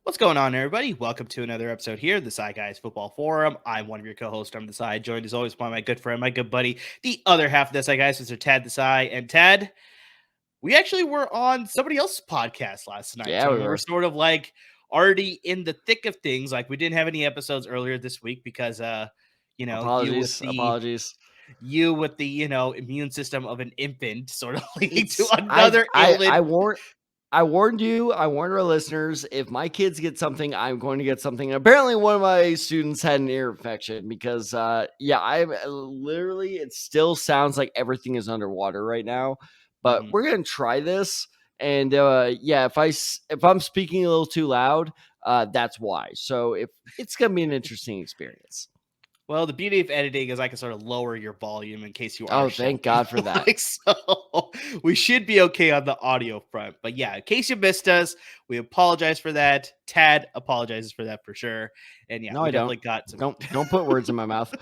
What's going on, everybody? Welcome to another episode here, the Side Guys Football Forum. I'm one of your co-hosts on the side, joined as always by my good friend, my good buddy, the other half of the Side Guys, Mr. Tad the Side. And Tad, we actually were on somebody else's podcast last night. Yeah, So we we were were. sort of like already in the thick of things. Like we didn't have any episodes earlier this week because Apologies. you with the immune system of an infant sort of leading to It's another ailment. I warned you. I warned our listeners. If my kids get something, I'm going to get something. And apparently, one of my students had an ear infection because, I'm literally. It still sounds like everything is underwater right now. But we're gonna try this. And if I'm speaking a little too loud, that's why. So if it's gonna be an interesting experience. Well, the beauty of editing is I can sort of lower your volume in case you are. Oh, thank God for that. So we should be okay on the audio front. But yeah, in case you missed us, we apologize for that. Tad apologizes for that for sure. And yeah, No, we I definitely don't. got some. Don't put words in my mouth.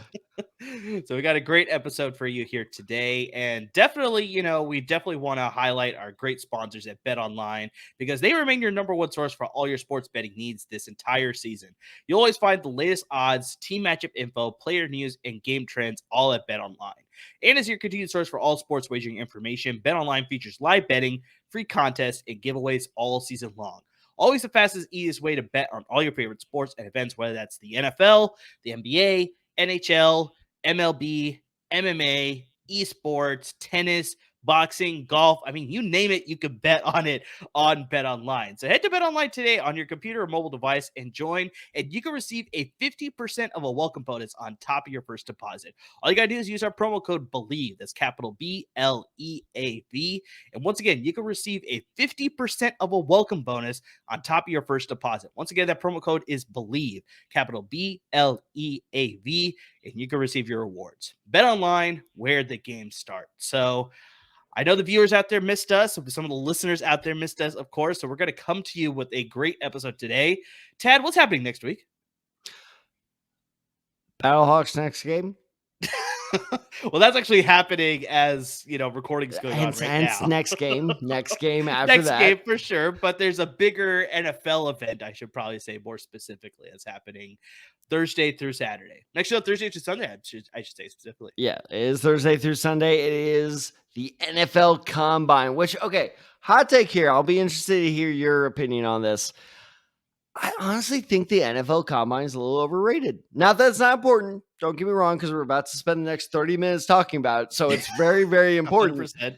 So we got a great episode for you here today, and definitely, we definitely want to highlight our great sponsors at Bet Online because they remain your number one source for all your sports betting needs this entire season. You'll always find the latest odds, team matchup info, player news, and game trends all at Bet Online. And as your continued source for all sports wagering information, Bet Online features live betting, free contests, and giveaways all season long. Always the fastest, easiest way to bet on all your favorite sports and events, whether that's the NFL, the NBA, NHL, MLB, MMA, esports, tennis, boxing, golf. I mean, you name it, you can bet on it on Bet Online. So head to Bet Online today on your computer or mobile device and join, and you can receive a 50% of a welcome bonus on top of your first deposit. All you got to do is use our promo code BELIEVE. That's capital BLEAV. And once again, you can receive a 50% of a welcome bonus on top of your first deposit. Once again, that promo code is BELIEVE, capital BLEAV, and you can receive your rewards. Bet Online, where the games start. So I know the viewers out there missed us. Some of the listeners out there missed us, of course. So we're going to come to you with a great episode today. Tad, what's happening next week? Battlehawks next game. Well, that's actually happening as recording's going on right now. Next game after next that. game for sure. But there's a bigger NFL event, I should probably say more specifically, that's happening Thursday through Saturday. Next show, Thursday to Sunday, I should say specifically. Yeah, it is Thursday through Sunday. It is the NFL Combine, which, okay, hot take here. I'll be interested to hear your opinion on this. I honestly think the NFL Combine is a little overrated. Not that it's not important. Don't get me wrong, because we're about to spend the next 30 minutes talking about it. So it's very, very important. 100%.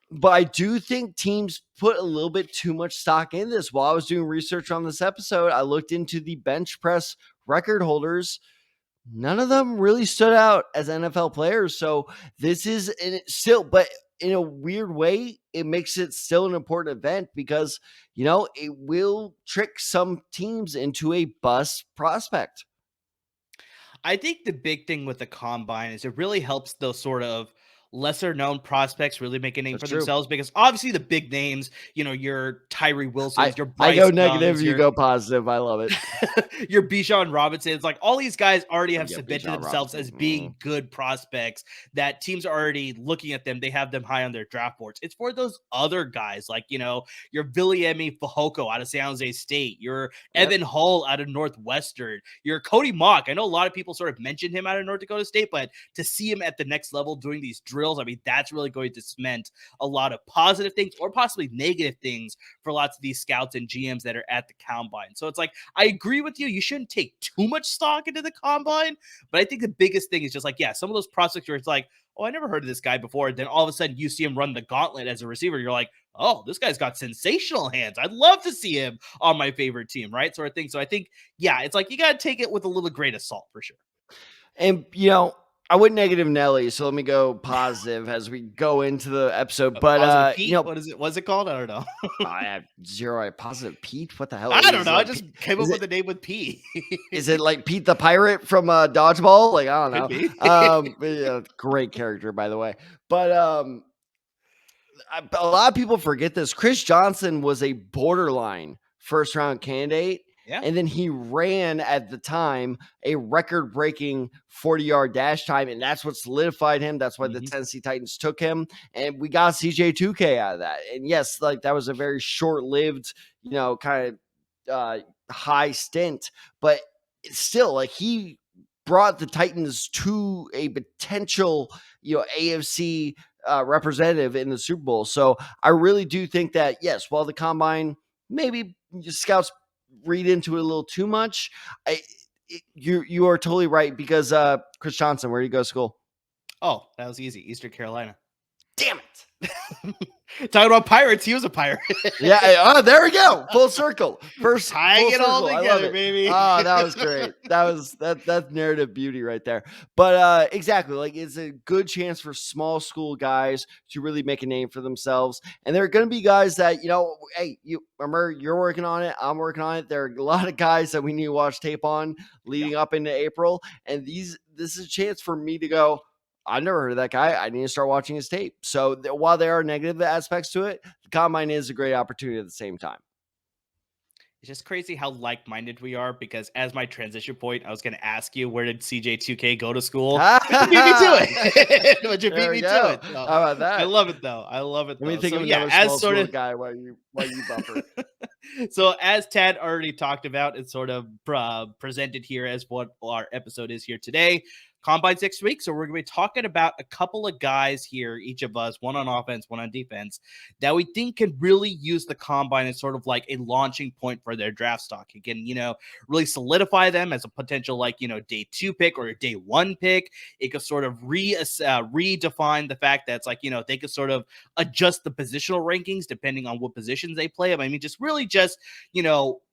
But I do think teams put a little bit too much stock in this. While I was doing research on this episode, I looked into the bench press record holders. None of them really stood out as NFL players. So this is still, but in a weird way, it makes it still an important event because, it will trick some teams into a bust prospect. I think the big thing with the Combine is it really helps those sort of lesser known prospects really make a name for themselves, because obviously the big names, your Tyree Wilson, your Bryce I go negative, Youngs, you go positive. I love it. Your Bijan Robinson. It's like all these guys already have cemented themselves as being good prospects that teams are already looking at them. They have them high on their draft boards. It's for those other guys like, your Viliemi Fehoko out of San Jose State, your Evan Hull out of Northwestern, your Cody Mock. I know a lot of people sort of mentioned him out of North Dakota State, but to see him at the next level doing these drills, I mean, that's really going to cement a lot of positive things or possibly negative things for lots of these scouts and GMs that are at the Combine. So it's like, I agree with you. You shouldn't take too much stock into the Combine, but I think the biggest thing is just like, some of those prospects where it's like, oh, I never heard of this guy before. Then all of a sudden you see him run the gauntlet as a receiver. You're like, oh, this guy's got sensational hands. I'd love to see him on my favorite team, right? Sort of thing. So I think, it's like, you got to take it with a little grain of salt for sure. And, I went negative Nelly, so let me go positive as we go into the episode. Positive But Pete? What is it? What's it called? I don't know. I have zero positive Pete. What the hell I don't is know. I just came up is with the name with P. it like Pete the Pirate from Dodgeball? Like, I Could don't be. know. But, yeah, great character, by the way. But a lot of people forget this. Chris Johnson was a borderline first round candidate. Yeah. And then he ran at the time a record breaking 40-yard dash time. And that's what solidified him. That's why the Tennessee Titans took him. And we got CJ2K out of that. And yes, like that was a very short lived, kind of high stint. But still, like he brought the Titans to a potential, AFC representative in the Super Bowl. So I really do think that, yes, while the combine, maybe scouts read into it a little too much, you are totally right, because Chris Johnson, where did he go to school? Oh, that was easy. Eastern Carolina. Damn it. Talking about pirates, he was a pirate. Yeah. Oh, there we go. Full circle. First, tying it all together, it. baby. Oh, that was great. That's narrative beauty right there. But exactly, like it's a good chance for small school guys to really make a name for themselves. And there are going to be guys that, hey, you remember, you're working on it, I'm working on it. There are a lot of guys that we need to watch tape on leading up into April. And this is a chance for me to go, I've never heard of that guy. I need to start watching his tape. So while there are negative aspects to it, the combine is a great opportunity at the same time. It's just crazy how like-minded we are, because as my transition point, I was going to ask you, where did CJ2K go to school? But you beat me to it. But you beat me to it. So, how about that? I love it, though. I love it, though. Let me think so, of yeah, another as small school guy while you buffer. So as Tad already talked about, it's sort of presented here as what our episode is here today. Combine's next week, so we're going to be talking about a couple of guys here, each of us, one on offense, one on defense, that we think can really use the combine as sort of like a launching point for their draft stock. It can, really solidify them as a potential, day 2 pick or a day 1 pick. It could sort of redefine the fact that it's like, they could sort of adjust the positional rankings depending on what positions they play. I mean, just really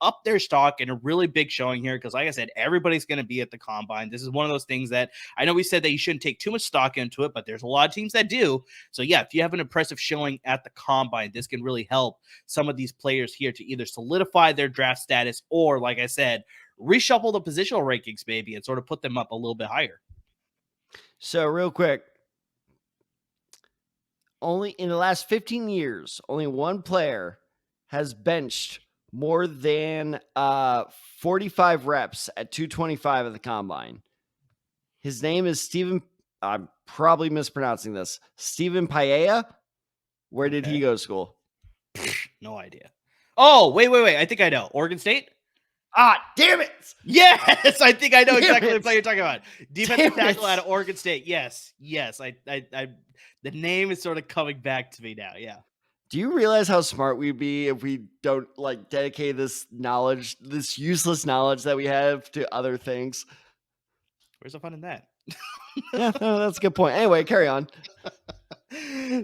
up their stock in a really big showing here, because like I said, everybody's going to be at the combine. This is one of those things that I know we said that you shouldn't take too much stock into it, but there's a lot of teams that do. So yeah, if you have an impressive showing at the combine, this can really help some of these players here to either solidify their draft status or, like I said, reshuffle the positional rankings maybe and sort of put them up a little bit higher. So real quick, only in the last 15 years, only one player has benched more than 45 reps at 225 at the combine. His name is Steven. I'm probably mispronouncing this. Steven Paella. Where did he go to school? No idea. Oh, wait. I think I know. Oregon State? Ah, damn it. Yes, I think I know exactly the play you're talking about. Defensive tackle out of Oregon State. Yes. I the name is sort of coming back to me now. Yeah. Do you realize how smart we'd be if we don't dedicate this knowledge, this useless knowledge that we have, to other things? Where's the fun in that? Yeah, no, that's a good point. Anyway, carry on.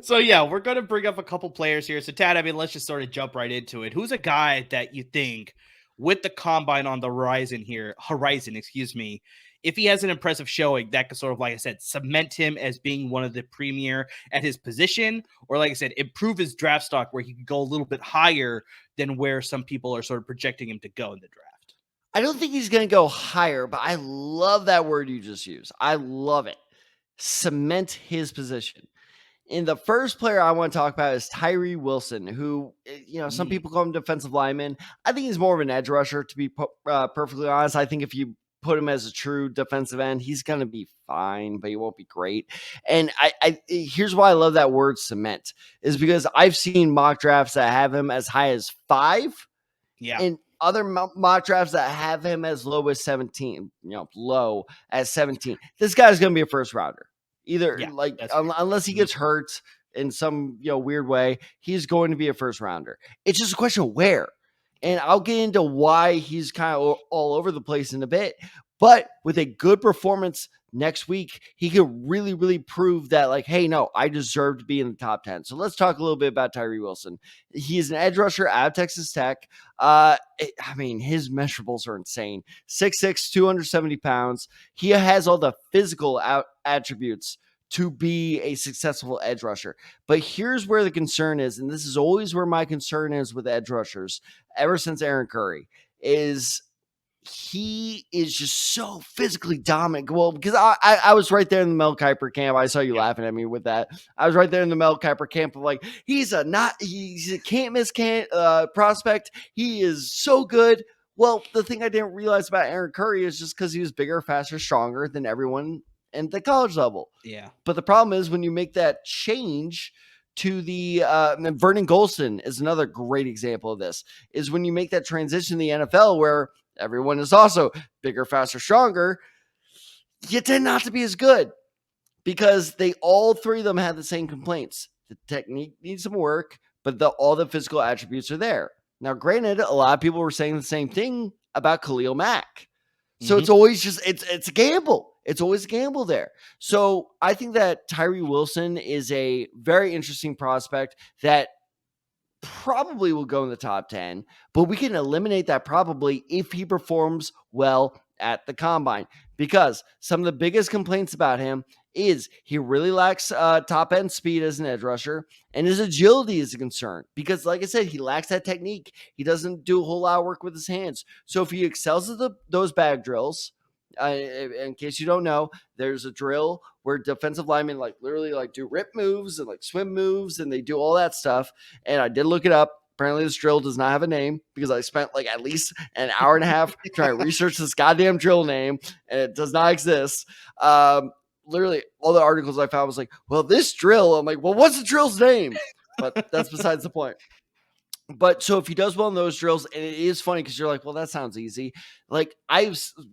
So yeah, we're going to bring up a couple players here. So Tad, let's just sort of jump right into it. Who's a guy that you think, with the combine on the horizon, if he has an impressive showing, that could sort of, like I said, cement him as being one of the premier at his position, or like I said, improve his draft stock where he could go a little bit higher than where some people are sort of projecting him to go in the draft? I don't think he's going to go higher, but I love that word you just used. I love it. Cement his position. And the first player I want to talk about is Tyree Wilson, who, some people call him defensive lineman. I think he's more of an edge rusher, to be perfectly honest. I think if you put him as a true defensive end, he's going to be fine, but he won't be great. And here's why I love that word cement, is because I've seen mock drafts that have him as high as 5. Yeah. And other mock drafts that have him as low as 17, low as 17. This guy's going to be a first rounder. Either unless he gets hurt in some weird way, he's going to be a first rounder. It's just a question of where. And I'll get into why he's kind of all over the place in a bit. But with a good performance next week, he could really, really prove that, like, hey, no, I deserve to be in the top 10. So let's talk a little bit about Tyree Wilson. He is an edge rusher out of Texas Tech. I mean, his measurables are insane. 6'6", 270 pounds. He has all the physical attributes to be a successful edge rusher. But here's where the concern is, and this is always where my concern is with edge rushers ever since Aaron Curry, is he is just so physically dominant. Well, because I was right there in the Mel Kiper camp. I saw you laughing at me with that. I was right there in the Mel Kiper camp of like, he's a can't miss prospect. He is so good. Well, the thing I didn't realize about Aaron Curry is just because he was bigger, faster, stronger than everyone at the college level. Yeah. But the problem is when you make that change to the Vernon Golston is another great example of this, is when you make that transition to the NFL where everyone is also bigger, faster, stronger, you tend not to be as good because all three of them had the same complaints. The technique needs some work, but all the physical attributes are there. Now, granted, a lot of people were saying the same thing about Khalil Mack. So it's always just, it's a gamble. It's always a gamble there. So I think that Tyree Wilson is a very interesting prospect that probably will go in the top 10, but we can eliminate that probably if he performs well at the combine, because some of the biggest complaints about him is he really lacks top end speed as an edge rusher, and his agility is a concern because, like I said, he lacks that technique. He doesn't do a whole lot of work with his hands. So if he excels at those bag drills, in case you don't know, there's a drill where defensive linemen like literally like do rip moves and like swim moves and they do all that stuff. And I did look it up. Apparently this drill does not have a name because I spent like at least an hour and a half trying to research this goddamn drill name, and it does not exist. Literally all the articles I found was like, well, this drill. I'm like, well, what's the drill's name? But that's besides the point. But so if he does well in those drills, and it is funny because you're like, well, that sounds easy. Like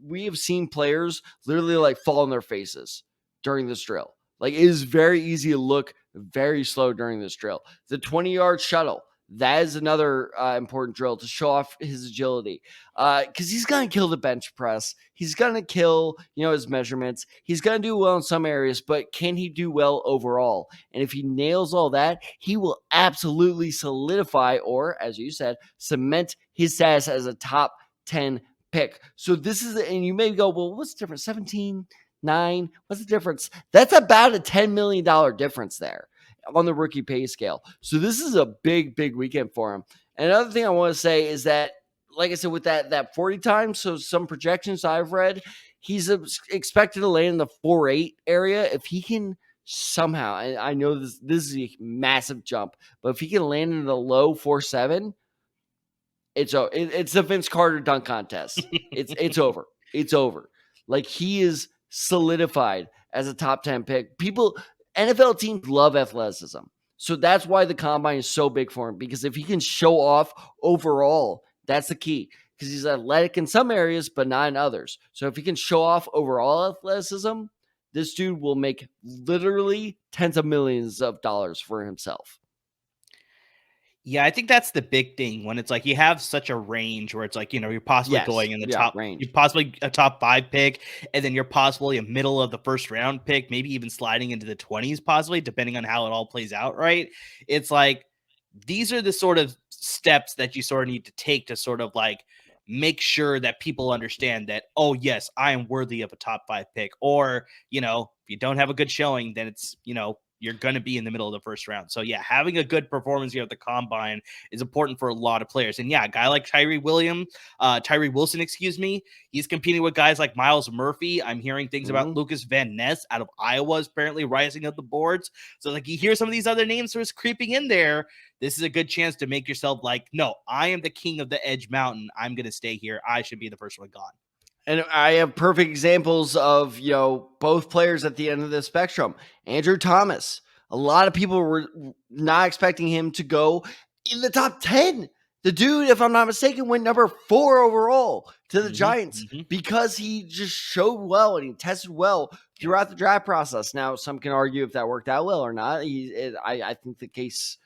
we have seen players literally like fall on their faces during this drill. Like it is very easy to look very slow during this drill. The 20-yard shuttle, that is another important drill to show off his agility, because he's going to kill the bench press. He's going to kill, his measurements. He's going to do well in some areas, but can he do well overall? And if he nails all that, he will absolutely solidify, or as you said, cement his status as a top 10 pick. So this is, and you may go, well, what's the difference? 17, 9, what's the difference? That's about a $10 million difference there on the rookie pay scale. So this is a big, big weekend for him. And another thing I want to say is that, like I said, with that 40 times, so some projections I've read, he's expected to land in the 4.8 area. If he can somehow, I know this is a massive jump, but if he can land in the low 4.7, it's the Vince Carter dunk contest. It's over. It's over. Like he is solidified as a top 10 pick. NFL teams love athleticism. So that's why the combine is so big for him, because if he can show off overall, that's the key, because he's athletic in some areas, but not in others. So if he can show off overall athleticism, this dude will make literally tens of millions of dollars for himself. Yeah, I think that's the big thing when it's like you have such a range where it's like, you're possibly going in the top range. You're possibly a top 5 pick, and then you're possibly a middle of the first round pick, maybe even sliding into the 20s, possibly, depending on how it all plays out, right? It's like these are the sort of steps that you sort of need to take to sort of like make sure that people understand that, oh, yes, I am worthy of a top 5 pick. Or, if you don't have a good showing, then it's, you're going to be in the middle of the first round. So yeah, having a good performance here at the combine is important for a lot of players. And yeah, a guy like Tyree Wilson, he's competing with guys like Myles Murphy. I'm hearing things about Lucas Van Ness out of Iowa is apparently rising up the boards. So like you hear some of these other names sort of creeping in there. This is a good chance to make yourself like, no, I am the king of the Edge Mountain. I'm going to stay here. I should be the first one gone. And I have perfect examples of, both players at the end of the spectrum. Andrew Thomas. A lot of people were not expecting him to go in the top 10. The dude, if I'm not mistaken, went number 4 overall to the Giants because he just showed well and he tested well throughout the draft process. Now, some can argue if that worked out well or not. I think the case,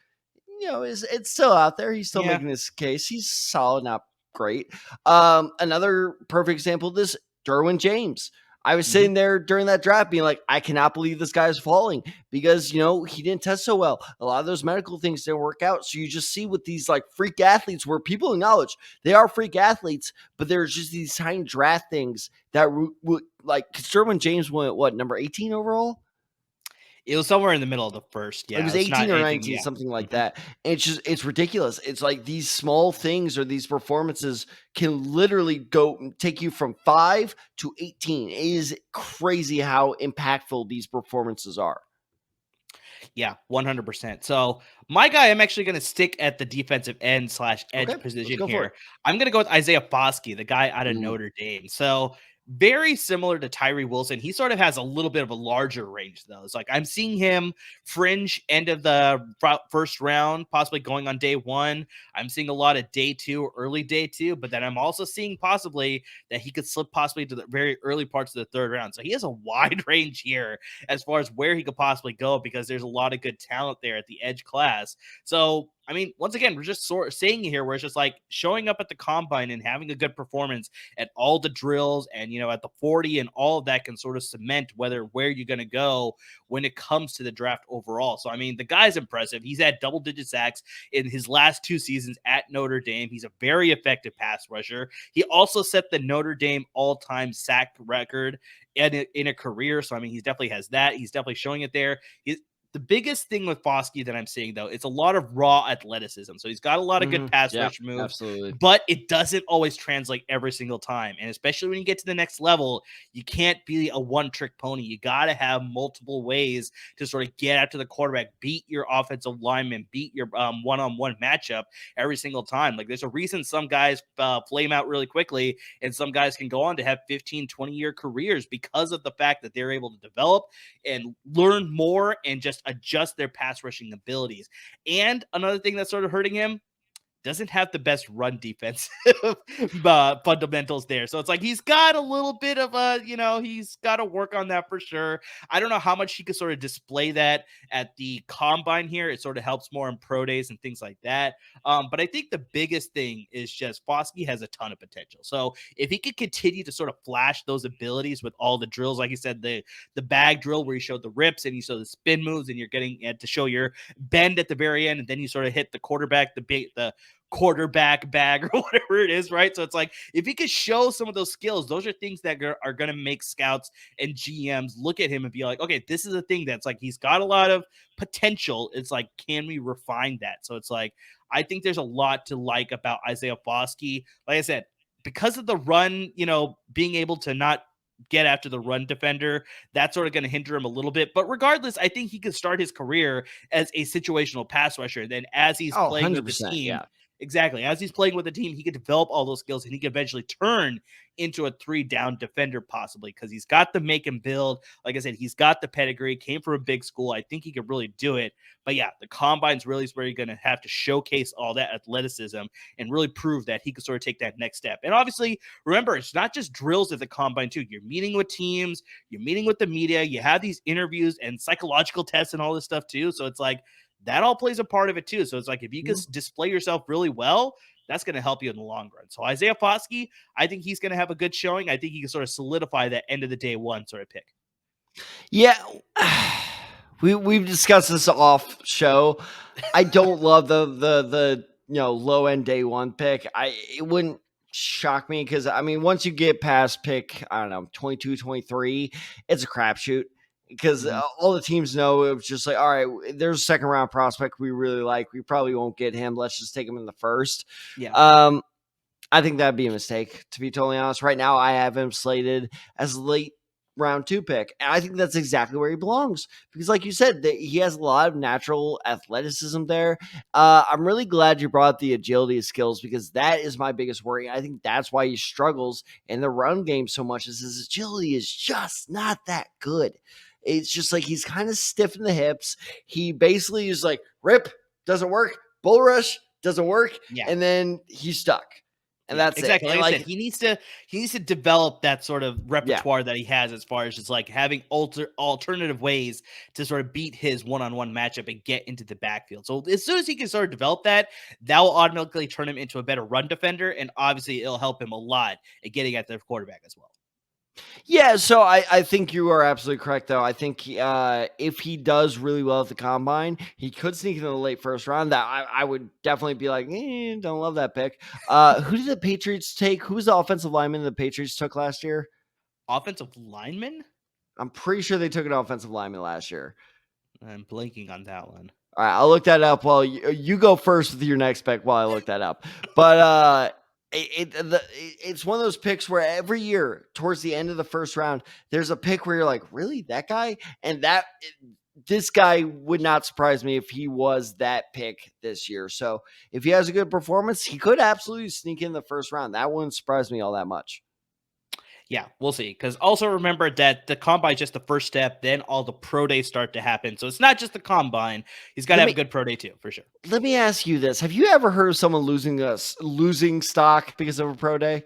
it's still out there. He's still making this case. He's solid, not great. Another perfect example of this, Derwin James. I was Mhm. sitting there during that draft being like, I cannot believe this guy's falling because, he didn't test so well. A lot of those medical things didn't work out. So you just see with these like freak athletes where people acknowledge they are freak athletes, but there's just these tiny draft things that would like, Sherwin James went what, number 18 overall? It was somewhere in the middle of the first. It Yeah, was it's not 18 or anything. 19, Yeah. something like Mhm. that. And it's ridiculous. It's like these small things or these performances can literally go take you from 5 to 18. It is crazy how impactful these performances are. Yeah, 100%. So my guy, I'm actually going to stick at the defensive end slash Okay, edge let's position go for it. here. I'm going to go with Isaiah Foskey, the guy out of Mm, Notre Dame. So very similar to Tyree Wilson. He sort of has a little bit of a larger range, though. It's like I'm seeing him fringe end of the first round, possibly going on day one. I'm seeing a lot of day two, early day two, but then I'm also seeing possibly that he could slip possibly to the very early parts of the third round. So he has a wide range here as far as where he could possibly go because there's a lot of good talent there at the edge class. So, I mean, once again, we're just sort of saying here where it's just like showing up at the combine and having a good performance at all the drills and, at the 40 and all of that can sort of cement where you're going to go when it comes to the draft overall. So, I mean, the guy's impressive. He's had double digit sacks in his last 2 seasons at Notre Dame. He's a very effective pass rusher. He also set the Notre Dame all time sack record in a career. So I mean, he definitely has that. He's definitely showing it there. The biggest thing with Foskey that I'm seeing though, it's a lot of raw athleticism. So he's got a lot of good pass yeah, rush moves, absolutely. but it doesn't always translate every single time. And especially when you get to the next level, you can't be a one-trick pony. You got to have multiple ways to sort of get after the quarterback, beat your offensive lineman, beat your one-on-one matchup every single time. Like there's a reason some guys flame out really quickly and some guys can go on to have 15, 20-year careers because of the fact that they're able to develop and learn more and just adjust their pass rushing abilities. And another thing that's sort of hurting him, doesn't have the best run defensive fundamentals there. So it's like he's got a little bit of he's got to work on that for sure. I don't know how much he could sort of display that at the combine here. It sort of helps more in pro days and things like that. But I think the biggest thing is just Foskey has a ton of potential. So if he could continue to sort of flash those abilities with all the drills, like you said, the bag drill where you showed the rips and you show the spin moves and you're getting to show your bend at the very end, and then you sort of hit the quarterback, the quarterback bag or whatever it is, right? So it's like if he could show some of those skills, those are things that are going to make scouts and GMs look at him and be like, okay, this is a thing that's like he's got a lot of potential. It's like, can we refine that? So it's like I think there's a lot to like about Isaiah Foskey. Like I said, because of the run, being able to not get after the run defender, that's sort of going to hinder him a little bit. But regardless, I think he could start his career as a situational pass rusher. Then as he's Oh, playing with the 100%. team, Yeah. exactly. As he's playing with the team, he could develop all those skills and he could eventually turn into a 3-down defender, possibly because he's got the make and build. Like I said, he's got the pedigree, came from a big school. I think he could really do it. But yeah, the combine's really where you're going to have to showcase all that athleticism and really prove that he could sort of take that next step. And obviously, remember, it's not just drills at the combine, too. You're meeting with teams, you're meeting with the media, you have these interviews and psychological tests and all this stuff, too. So it's like, that all plays a part of it too. So it's like if you can display yourself really well, that's going to help you in the long run. So Isaiah Foskey, I think he's going to have a good showing. I think he can sort of solidify that end of the day one sort of pick. Yeah. We've discussed this off show. I don't love the low end day one pick. It wouldn't shock me because I mean once you get past pick, I don't know, 22, 23, it's a crapshoot because Mhm. all the teams know it was just like, all right, there's a second round prospect we really like. We probably won't get him. Let's just take him in the first. Yeah. I think that'd be a mistake, to be totally honest. Right now, I have him slated as a late round 2 pick. And I think that's exactly where he belongs. Because, like you said, he has a lot of natural athleticism there. I'm really glad you brought up the agility skills because that is my biggest worry. I think that's why he struggles in the run game so much, is his agility is just not that good. It's just like he's kind of stiff in the hips. He basically is like, rip, doesn't work. Bull rush, doesn't work. Yeah. And then he's stuck. And Yeah, that's it. exactly. And Like I said, he needs to develop that sort of yeah, repertoire that he has as far as just like having alternative ways to sort of beat his one-on-one matchup and get into the backfield. So as soon as he can sort of develop that, that will automatically turn him into a better run defender, and obviously it'll help him a lot at getting at the quarterback as well. Yeah, so I think you are absolutely correct, though. I think if he does really well at the combine, he could sneak into the late first round. That I would definitely be like, don't love that pick. Who did the Patriots take? Who was the offensive lineman the Patriots took last year? Offensive lineman? I'm pretty sure they took an offensive lineman last year. I'm blanking on that one. All right, I'll look that up while you go first with your next pick while I look that up. But it's one of those picks where every year towards the end of the first round, there's a pick where you're like, really, that guy? And this guy would not surprise me if he was that pick this year. So if he has a good performance, he could absolutely sneak in the first round. That wouldn't surprise me all that much. Yeah, we'll see. Because also remember that the combine is just the first step. Then all the pro days start to happen. So it's not just the combine. He's got to Let have a me good pro day too, for sure. let me ask you this: have you ever heard of someone losing stock because of a pro day?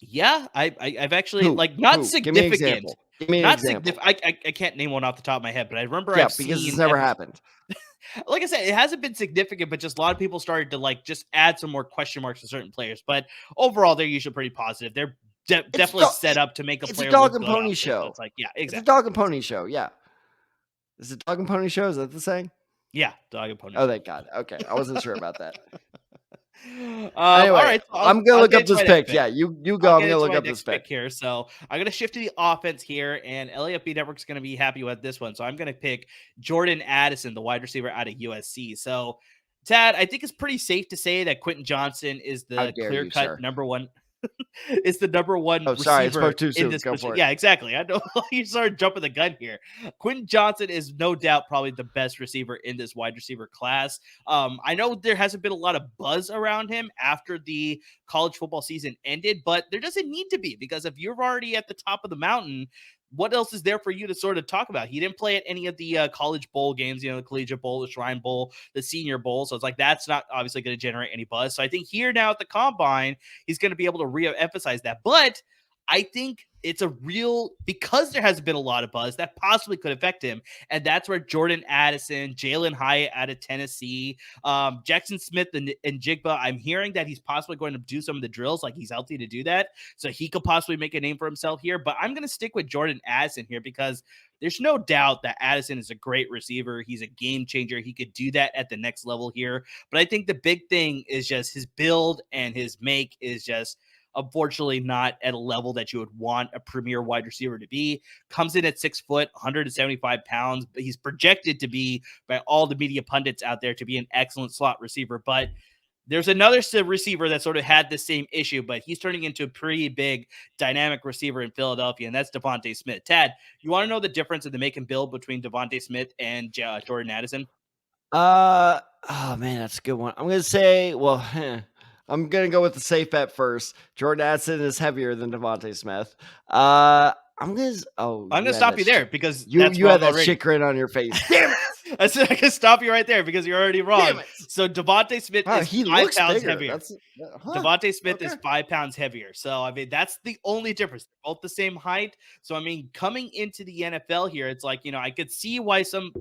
Yeah, I've actually Who? like not Who? Give me an significant, example. Give me an not example. significant. I can't name one off the top of my head, but I remember Yeah, I've because it's seen never happened. like I said, it hasn't been significant, but just a lot of people started to like just add some more question marks to certain players. But overall, they're usually pretty positive. They're It's a definitely set up to make a it's a player dog look and good pony out there. So show. it's like, yeah, It's a exactly. dog and pony show. Yeah. Is it dog and pony show? Is that the saying? Yeah, dog and pony Oh, show. thank God. Okay. I wasn't sure about that. All Anyway, right, so I'm gonna I'll look get up into this my next pick. pick. Yeah, you I'll go. I'm get gonna into look my up this next pick pick. here. So I'm going to shift to the offense here, and LAFB Network's going to be happy with this one. So I'm going to pick Jordan Addison, the wide receiver out of USC. So, Tad, I think it's pretty safe to say that Quentin Johnson is How the dare clear you, cut sir? number one. Is the number one Oh, sorry, I receiver spoke too in soon. this Go position. for it. Yeah, exactly. I know you started jumping the gun here. Quentin Johnson is no doubt probably the best receiver in this wide receiver class. I know there hasn't been a lot of buzz around him after the college football season ended, but there doesn't need to be because if you're already at the top of the mountain, what else is there for you to sort of talk about? He didn't play at any of the college bowl games, the Collegiate Bowl, the Shrine Bowl, the Senior Bowl. So it's like that's not obviously going to generate any buzz. So I think here now at the combine, he's going to be able to re-emphasize that. But I think it's a real because there hasn't been a lot of buzz that possibly could affect him, and that's where Jordan Addison, Jalen Hyatt out of Tennessee, Jackson Smith, and Jigba. I'm hearing that he's possibly going to do some of the drills, like he's healthy to do that, so he could possibly make a name for himself here. But I'm going to stick with Jordan Addison here because there's no doubt that Addison is a great receiver. He's a game changer. He could do that at the next level here. But I think the big thing is just his build and his make is just unfortunately not at a level that you would want a premier wide receiver to be. Comes in at 6 foot, 175 pounds, but he's projected to be by all the media pundits out there to be an excellent slot receiver. But there's another receiver that sort of had the same issue, but he's turning into a pretty big dynamic receiver in Philadelphia, and that's Devontae Smith. Tad, you want to know the difference in the make and build between Devontae Smith and Jordan Addison? Oh man, that's a good one. I'm gonna say, well, I'm gonna go with the safe bet first. Jordan Addison is heavier than Devontae Smith. I'm gonna. Oh, I'm you going to had stop that you there because you that's you had wrong that already. shit grin on your face. Damn it! I said I can stop you right there because you're already Damn wrong. it! So Devontae Smith Wow, is he 5 looks pounds bigger. heavier. That's Devontae Smith okay. is 5 pounds heavier. So, I mean, that's the only difference. They're both the same height. So, I mean, coming into the NFL here, it's like, I could see why some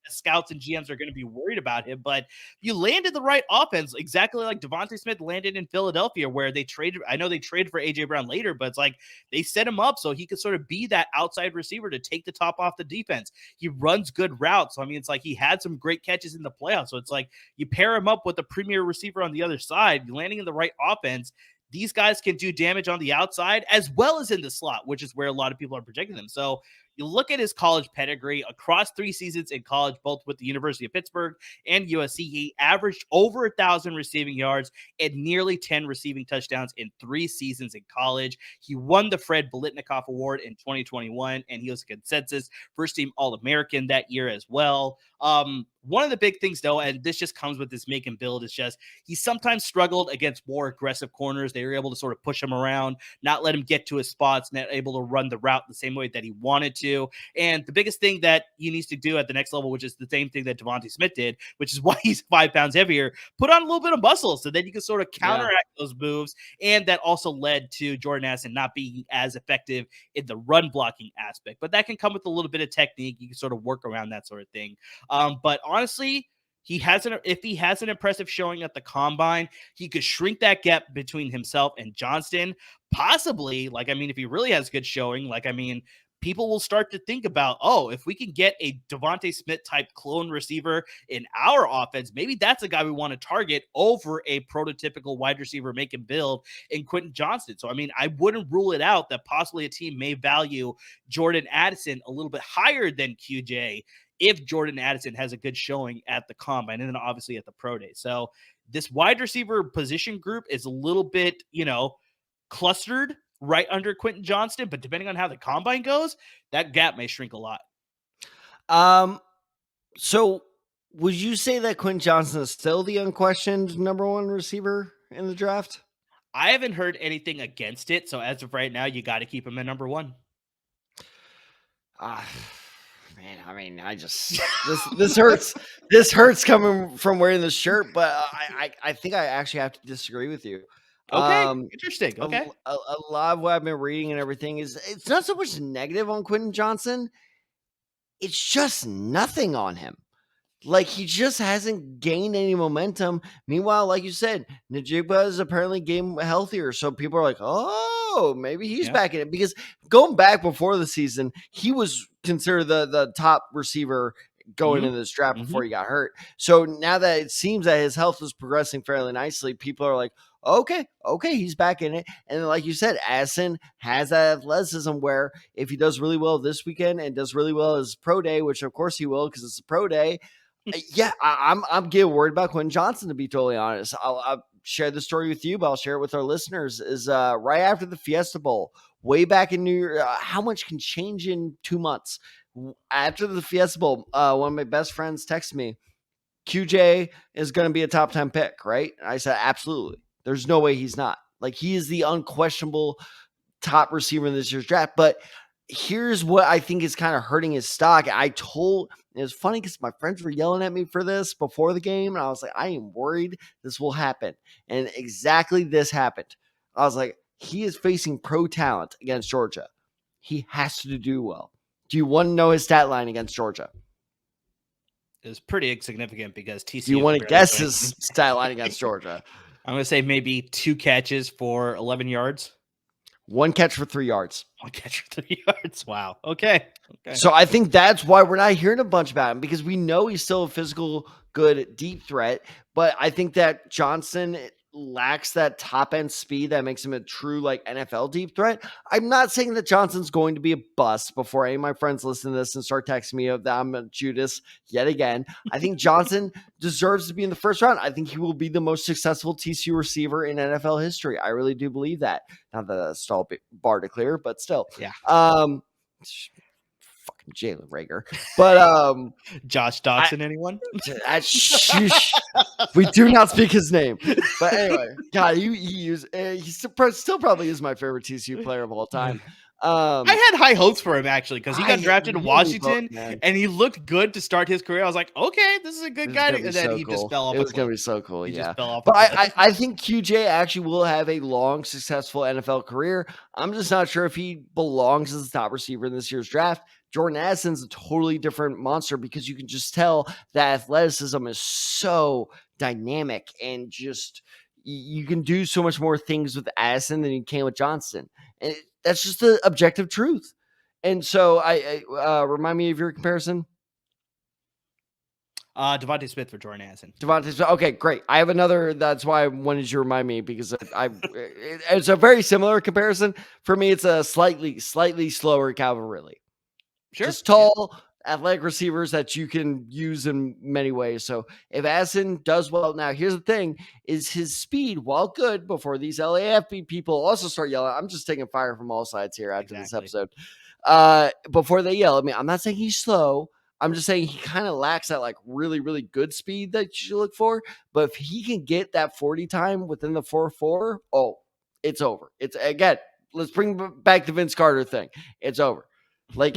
scouts and GMs are going to be worried about him, but you landed the right offense, exactly like Devontae Smith landed in Philadelphia, where they traded. I know they traded for AJ Brown later, but it's like they set him up so he could sort of be that outside receiver to take the top off the defense. He runs good routes. So, I mean, it's like he had some great catches in the playoffs. So it's like you pair him up with a premier receiver on the other side, landing in the right offense. These guys can do damage on the outside as well as in the slot, which is where a lot of people are projecting them. So you look at his college pedigree across 3 seasons in college, both with the University of Pittsburgh and USC. He averaged over 1,000 receiving yards and nearly 10 receiving touchdowns in 3 seasons in college. He won the Fred Biletnikoff Award in 2021, and he was a consensus first team All-American that year as well. One of the big things, though, and this just comes with this make and build, is just he sometimes struggled against more aggressive corners. They were able to sort of push him around, not let him get to his spots, not able to run the route the same way that he wanted to. And the biggest thing that he needs to do at the next level, which is the same thing that Devontae Smith did, which is why he's 5 pounds heavier, put on a little bit of muscle so then you can sort of counteract those moves. And that also led to Jordan Addison not being as effective in the run blocking aspect. But that can come with a little bit of technique. You can sort of work around that sort of thing. But honestly, if he has an impressive showing at the combine, he could shrink that gap between himself and Johnston. Possibly, if he really has good showing, people will start to think about, oh, if we can get a Devontae Smith type clone receiver in our offense, maybe that's a guy we want to target over a prototypical wide receiver make and build in Quentin Johnston. So, I wouldn't rule it out that possibly a team may value Jordan Addison a little bit higher than QJ if Jordan Addison has a good showing at the combine and then obviously at the pro day. So this wide receiver position group is a little bit, clustered right under Quentin Johnston, but depending on how the combine goes, that gap may shrink a lot. So would you say that Quentin Johnston is still the unquestioned number one receiver in the draft? I haven't heard anything against it. So as of right now, you got to keep him at number one. Man, this hurts. This hurts coming from wearing this shirt, but I think I actually have to disagree with you. Okay, interesting. Okay, a lot of what I've been reading and everything is it's not so much negative on Quentin Johnston. It's just nothing on him. Like, he just hasn't gained any momentum. Meanwhile, like you said, Najigba is apparently getting healthier. So people are like, oh, maybe he's back in it. Because going back before the season, he was considered the top receiver going into this draft before he got hurt. So now that it seems that his health is progressing fairly nicely, people are like, okay, he's back in it. And then, like you said, Addison has that athleticism where if he does really well this weekend and does really well as pro day, which of course he will because it's a pro day, I'm getting worried about Quentin Johnston, to be totally honest. I'll share the story with you, but I'll share it with our listeners. Is right after the Fiesta Bowl, way back in New York, how much can change in 2 months? After the Fiesta Bowl, one of my best friends texted me, QJ is going to be a top 10 pick, right? And I said, absolutely. There's no way he's not. Like, he is the unquestionable top receiver in this year's draft. But here's what I think is kind of hurting his stock. It's funny because my friends were yelling at me for this before the game, and I was like, I am worried this will happen. And exactly this happened. I was like, he is facing pro talent against Georgia. He has to do well. Do you want to know his stat line against Georgia? It was pretty insignificant because TCU. Do you want to guess his stat line against Georgia? I'm going to say maybe 2 catches for 11 yards. 1 catch for 3 yards. 1 catch for 3 yards. Wow. Okay. So I think that's why we're not hearing a bunch about him, because we know he's still a physical, good, deep threat. But I think that Johnson lacks that top end speed that makes him a true NFL deep threat. I'm not saying that Johnson's going to be a bust before any of my friends listen to this and start texting me that I'm a Judas yet again. I think Johnson deserves to be in the first round. I think he will be the most successful TCU receiver in NFL history. I really do believe that. Not that that's tall bar to clear, but still. Yeah. Fucking Jalen Reagor. But Josh Dodson, anyone? We do not speak his name. But anyway, God, he still probably is my favorite TCU player of all time. I had high hopes for him, actually, because he got drafted in Washington and he looked good to start his career. I was like, okay, this is a good guy. And then he just fell off. It was going to be so cool. Yeah. But I think QJ actually will have a long, successful NFL career. I'm just not sure if he belongs as the top receiver in this year's draft. Jordan Addison's a totally different monster because you can just tell that athleticism is so dynamic and just you can do so much more things with Addison than you can with Johnston. And that's just the objective truth. And so I remind me of your comparison. Devontae Smith for Jordan Addison. Okay, great. I have another. That's why I wanted you to remind me, because it's a very similar comparison. For me, it's a slightly slower Calvin Ridley. Sure. Just tall, athletic receivers that you can use in many ways. So if Addison does well, now here's the thing, is his speed, while good, before these LAFB people also start yelling, I'm just taking fire from all sides here after this episode. Before they yell at me, I'm not saying he's slow. I'm just saying he kind of lacks that really, really good speed that you should look for. But if he can get that 40 time within the 4.4, it's over. It's, again, let's bring back the Vince Carter thing. It's over.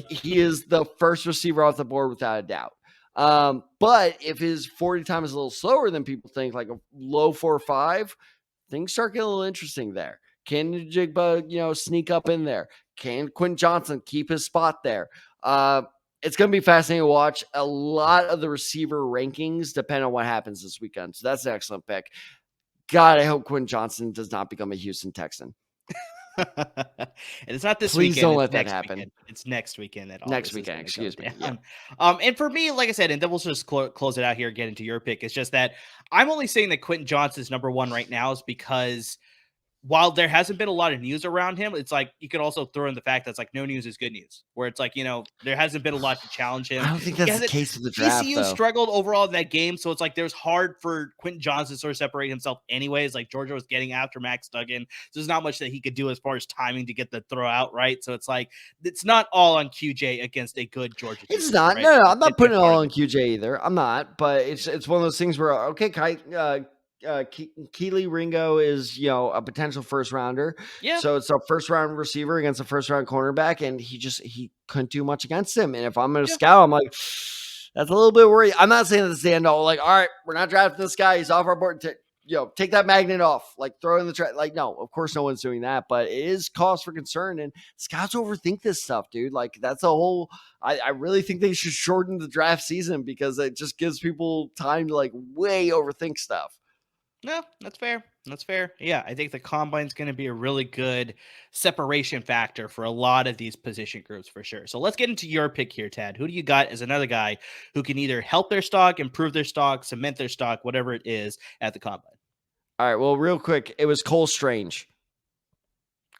He is the first receiver off the board without a doubt. But if his 40 time is a little slower than people think, like a low 4.5, things start getting a little interesting there. Can Najigba, sneak up in there? Can Quentin Johnston keep his spot there? It's going to be fascinating to watch. A lot of the receiver rankings depend on what happens this weekend. So that's an excellent pick. God, I hope Quentin Johnson does not become a Houston Texan. And it's not this Please weekend. don't It's let that next happen. weekend. It's next weekend that all Next this is weekend, going to go excuse me. Yeah. down. And for me, like I said, and then we'll just close it out here, get into your pick. It's just that I'm only saying that Quentin Johnson's number one right now is because while there hasn't been a lot of news around him, it's like you could also throw in the fact that's like no news is good news, where it's like, there hasn't been a lot to challenge him. I don't think that's the case with the draft, TCU though. struggled overall in that game, so it's like there's hard for Quentin Johnson to sort of separate himself anyways. Like Georgia was getting after Max Duggan, so there's not much that he could do as far as timing to get the throw out right. So it's like it's not all on QJ against a good Georgia team. It's not. Right? No, I'm not putting it all on on QJ either. I'm not. But it's one of those things where, okay, Keely Ringo is, a potential first rounder. Yeah. So it's a first round receiver against a first round cornerback, and he couldn't do much against him. And if I'm going to scout, I'm like, that's a little bit worried. I'm not saying that's the end all. Like, all right, we're not drafting this guy. He's off our board. Take that magnet off. Like, throw it in the trash. Like, no, of course, no one's doing that. But it is cause for concern. And scouts overthink this stuff, dude. Like, that's a whole. I really think they should shorten the draft season because it just gives people time to like way overthink stuff. No, that's fair. That's fair. Yeah, I think the combine's going to be a really good separation factor for a lot of these position groups for sure. So let's get into your pick here, Tad. Who do you got as another guy who can either help their stock, improve their stock, cement their stock, whatever it is at the combine? All right. Well, real quick, it was Cole Strange.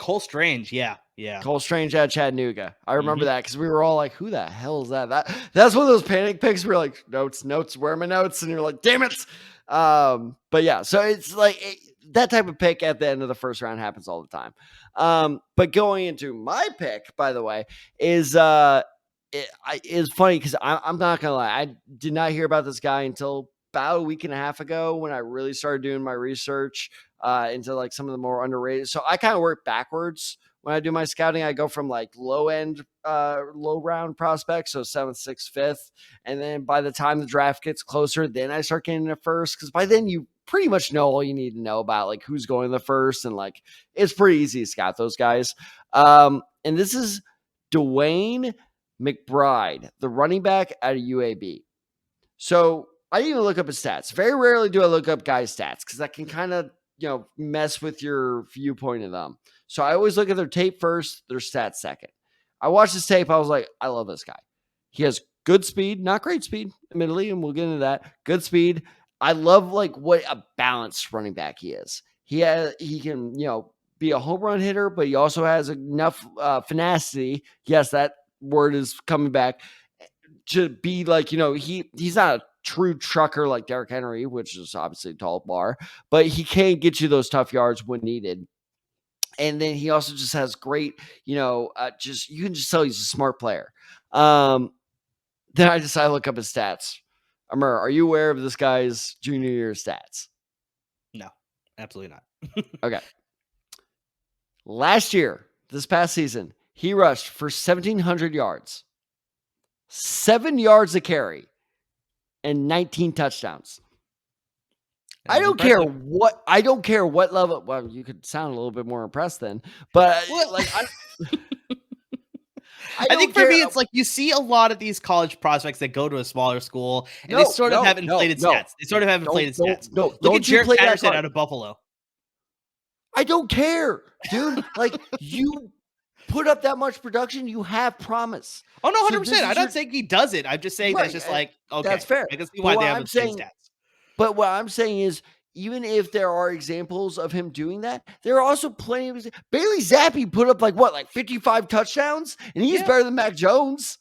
Cole Strange, yeah. Cole Strange at Chattanooga. I remember that because we were all like, "Who the hell is that?" That's one of those panic picks. We're like, "Notes, where are my notes?" And you're like, "Damn it!" But yeah, so it's like that type of pick at the end of the first round happens all the time. But going into my pick, by the way, is funny because I'm not gonna lie, I did not hear about this guy until about a week and a half ago when I really started doing my research into like some of the more underrated. So I kind of work backwards when I do my scouting. I go from like low round prospects, so 7th, 6th, 5th, and then by the time the draft gets closer, then I start getting into first because by then you pretty much know all you need to know about like who's going the first, and like it's pretty easy to scout those guys. And this is DeWayne McBride, the running back at UAB. So I didn't even look up his stats. Very rarely do I look up guys' stats because that can kind of, mess with your viewpoint of them. So I always look at their tape first, their stats second. I watched this tape. I was like, I love this guy. He has good speed, not great speed, admittedly, and we'll get into that. Good speed. I love like what a balanced running back he is. He can, be a home run hitter, but he also has enough finacity. Yes, that word is coming back to be like, he's not a true trucker like Derrick Henry, which is obviously a tall bar, but he can get you those tough yards when needed. And then he also just has great, you can just tell he's a smart player. Then I decided to look up his stats. Amir, are you aware of this guy's junior year stats? No, absolutely not. Okay. Last year, this past season, he rushed for 1,700 yards, 7 yards a carry, and 19 touchdowns. I don't care what level. Well, you could sound a little bit more impressed then, but I think for me, it's like you see a lot of these college prospects that go to a smaller school and they sort of have inflated stats. They sort of have inflated stats. Look at Jarrett Patterson out of Buffalo. I don't care, dude. Like you put up that much production, you have promise. Oh no, 100%. I'm not saying he does it. I'm just saying that's just like okay. That's fair. I can see why they have inflated stats. But what I'm saying is, even if there are examples of him doing that, there are also plenty of Bailey Zappi put up like 55 touchdowns, and he's better than Mac Jones.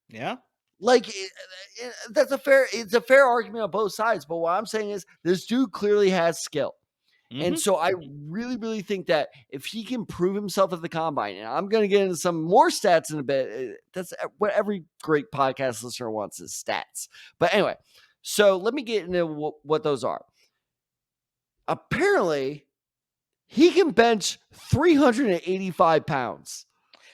Yeah. Like it's a fair argument on both sides. But what I'm saying is this dude clearly has skill. Mm-hmm. And so I really, really think that if he can prove himself at the combine, and I'm going to get into some more stats in a bit, that's what every great podcast listener wants is stats. But anyway, so let me get into what those are. Apparently, he can bench 385 pounds.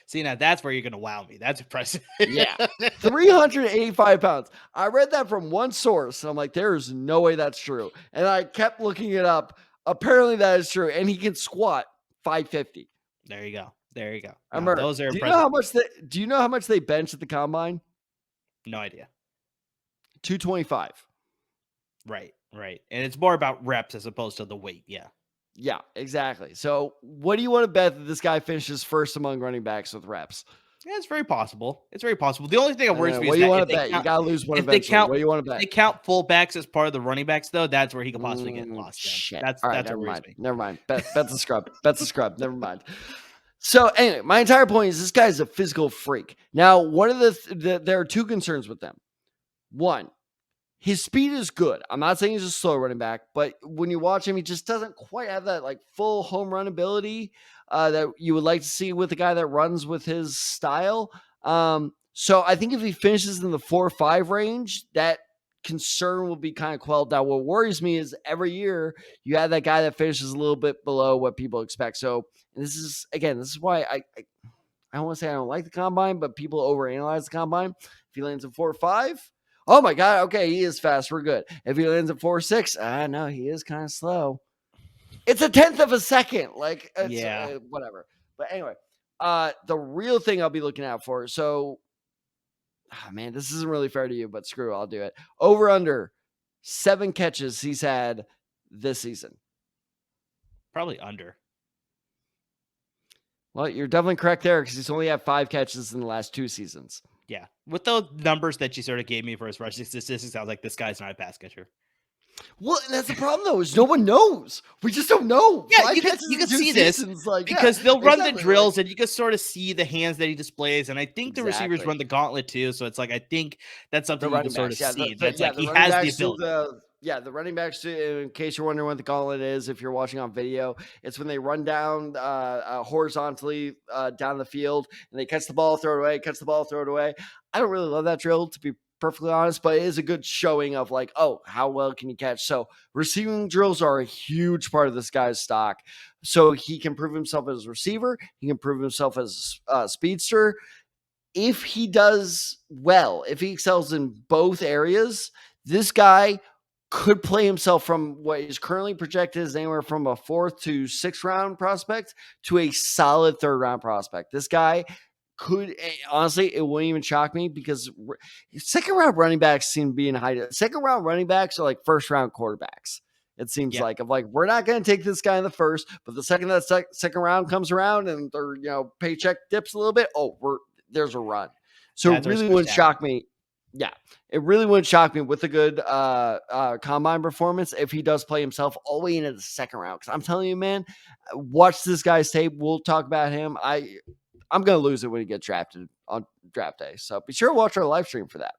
See, now that's where you're going to wow me. That's impressive. Yeah. 385 pounds. I read that from one source, and I'm like, there's no way that's true. And I kept looking it up. Apparently, that is true. And he can squat 550. There you go. Those are impressive. Do you know how much they bench at the combine? No idea. 225. Right. And it's more about reps as opposed to the weight. Yeah. Yeah, exactly. So what do you want to bet that this guy finishes first among running backs with reps? Yeah, it's very possible. It's very possible. The only thing that worries me What is do you that want to bet? You got to lose one if they eventually. count What do you want to if bet? they count fullbacks as part of the running backs, though, that's where he could possibly get lost. Then Shit. that's All right, that's what never worries mind. me. Never mind. Bet's a scrub. Bet's a scrub. Never mind. So anyway, my entire point is this guy's a physical freak. Now, one of there are two concerns with them. One, his speed is good. I'm not saying he's a slow running back, but when you watch him, he just doesn't quite have that like full home run ability that you would like to see with a guy that runs with his style. So I think if he finishes in the 4 or 5 range, that concern will be kind of quelled. Now, what worries me is every year you have that guy that finishes a little bit below what people expect. So this is why I don't want to say I don't like the combine, but people overanalyze the combine. If he lands in 4 or 5, oh my God, okay, he is fast. We're good. If he lands at 4 or 6, no, he is kind of slow. It's a tenth of a second. Like, it's whatever. But anyway, the real thing I'll be looking out for. So, man, this isn't really fair to you, but screw it, I'll do it. Over under 7 catches he's had this season. Probably under. Well, you're definitely correct there because he's only had 5 catches in the last 2 seasons. Yeah. With those numbers that you sort of gave me for his rushing statistics, sounds like this guy's not a pass catcher. Well, that's the problem, though, is no one knows. We just don't know. Yeah, you can see this because they'll run the drills and you can sort of see the hands that he displays. And I think the receivers run the gauntlet too. So it's like, I think that's something you can sort of see. That's like he has the ability. The running backs, in case you're wondering what the gauntlet is, if you're watching on video, it's when they run down horizontally down the field and they catch the ball, throw it away, catch the ball, throw it away. I don't really love that drill, to be perfectly honest, but it is a good showing of like, oh, how well can you catch? So receiving drills are a huge part of this guy's stock. So he can prove himself as a receiver. He can prove himself as a speedster. If he does well, if he excels in both areas, this guy could play himself from what is currently projected as anywhere from a 4th to 6th round prospect to a solid 3rd round prospect. This guy could, honestly, it wouldn't even shock me because 2nd round running backs seem to be in high. 2nd round running backs are like 1st round quarterbacks. It seems like we're not going to take this guy in the 1st, but the second that 2nd round comes around and their paycheck dips a little bit, there's a run. So it really wouldn't shock me. Yeah, it really wouldn't shock me with a good combine performance if he does play himself all the way into the 2nd round. Because I'm telling you, man, watch this guy's tape. We'll talk about him. I'm going to lose it when he gets drafted on draft day. So be sure to watch our live stream for that.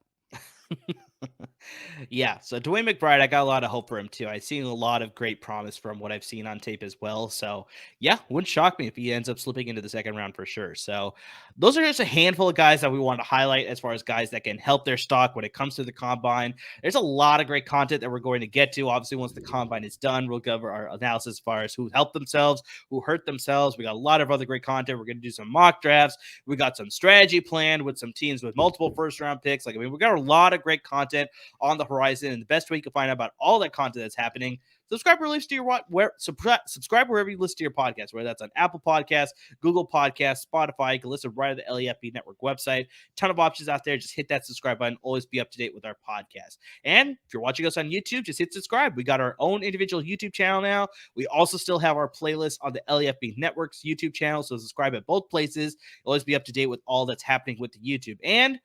Yeah, so DeWayne McBride, I got a lot of hope for him too. I've seen a lot of great promise from what I've seen on tape as well. So yeah, wouldn't shock me if he ends up slipping into the 2nd round for sure. So those are just a handful of guys that we want to highlight as far as guys that can help their stock when it comes to the combine. There's a lot of great content that we're going to get to. Obviously, once the combine is done, we'll cover our analysis as far as who helped themselves, who hurt themselves. We got a lot of other great content. We're going to do some mock drafts. We got some strategy planned with some teams with multiple 1st round picks. We got a lot of great content on the horizon, and the best way you can find out about all that content that's happening, subscribe wherever you listen to your podcast, whether that's on Apple Podcasts, Google Podcasts, Spotify. You can listen right at the LEFB Network website. Ton of options out there. Just hit that subscribe button. Always be up to date with our podcast. And if you're watching us on YouTube, just hit subscribe. We got our own individual YouTube channel now. We also still have our playlist on the LEFB Network's YouTube channel, so subscribe at both places. Always be up to date with all that's happening with the YouTube. And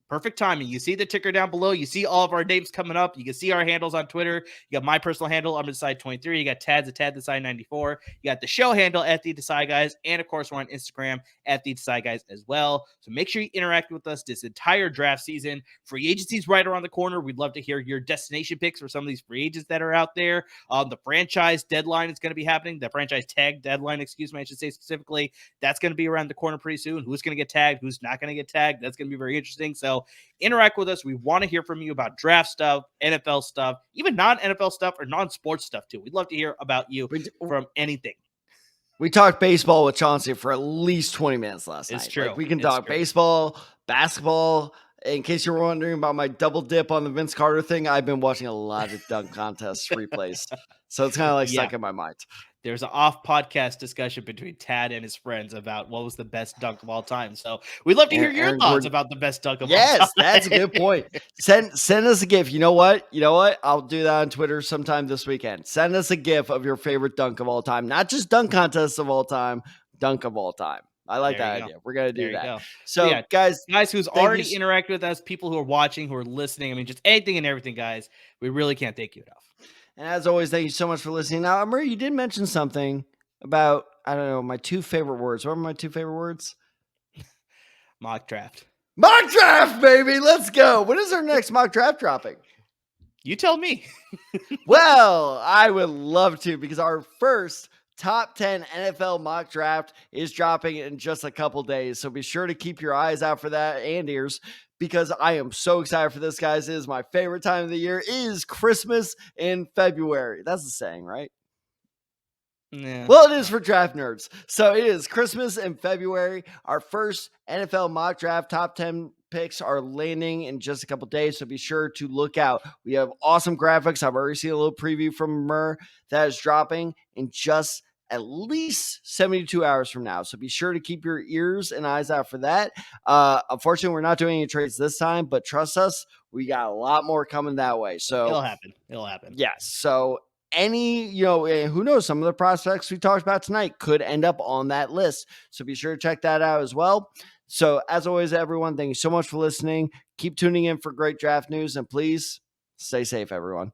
perfect timing. You see the ticker down below. You see all of our names coming up. You can see our handles on Twitter. You got my personal handle, I'm Decide23. You got Tad's at Tad Decide94. You got the show handle at The Decide Guys. And of course, we're on Instagram at The Decide Guys as well. So make sure you interact with us this entire draft season. Free agency's right around the corner. We'd love to hear your destination picks for some of these free agents that are out there. The franchise deadline is going to be happening. The franchise tag deadline, I should say specifically. That's going to be around the corner pretty soon. Who's going to get tagged? Who's not going to get tagged? That's going to be very interesting. So interact with us. We want to hear from you about draft stuff, NFL stuff, even non-NFL stuff or non-sports stuff too. We'd love to hear about you from anything. We talked baseball with Chauncey for at least 20 minutes last night. It's true. We can talk baseball, basketball, In case you were wondering about my double dip on the Vince Carter thing, I've been watching a lot of dunk contest replays. So it's kind of like Yeah. stuck in my mind. There's an off podcast discussion between Tad and his friends about what was the best dunk of all time. So we'd love to hear your Aaron thoughts Gordon. about the best dunk of all time. Yes, that's a good point. Send us a GIF. You know what? I'll do that on Twitter sometime this weekend. Send us a GIF of your favorite dunk of all time, not just dunk contests of all time, dunk of all time. I like There that you idea. go. We're gonna do There you that. go. So, yeah, guys, who's thank you already s- interacted with us, people who are watching, who are listening. I mean, just anything and everything, guys. We really can't thank you enough. and as always, thank you so much for listening. Now, Murray, you did mention something about, I don't know, my two favorite words. What are my two favorite words? Mock draft. Mock draft, baby. Let's go. When is our next mock draft dropping? You tell me. Well, I would love to, because our first top 10 NFL mock draft is dropping in just a couple days. So be sure to keep your eyes out for that and ears, because I am so excited for this, guys. It is my favorite time of the year. It is Christmas in February. That's the saying, right? Yeah. Well, it is for draft nerds. So it is Christmas in February. Our first NFL mock draft top 10 picks are landing in just a couple days. So be sure to look out. We have awesome graphics. I've already seen a little preview from Murr that is dropping in just at least 72 hours from now. So be sure to keep your ears and eyes out for that. Unfortunately, we're not doing any trades this time, but trust us, we got a lot more coming that way. So It'll happen. It'll happen. yes. So who knows, some of the prospects we talked about tonight could end up on that list. So be sure to check that out as well. So as always, everyone, thank you so much for listening. Keep tuning in for great draft news, and please stay safe, everyone.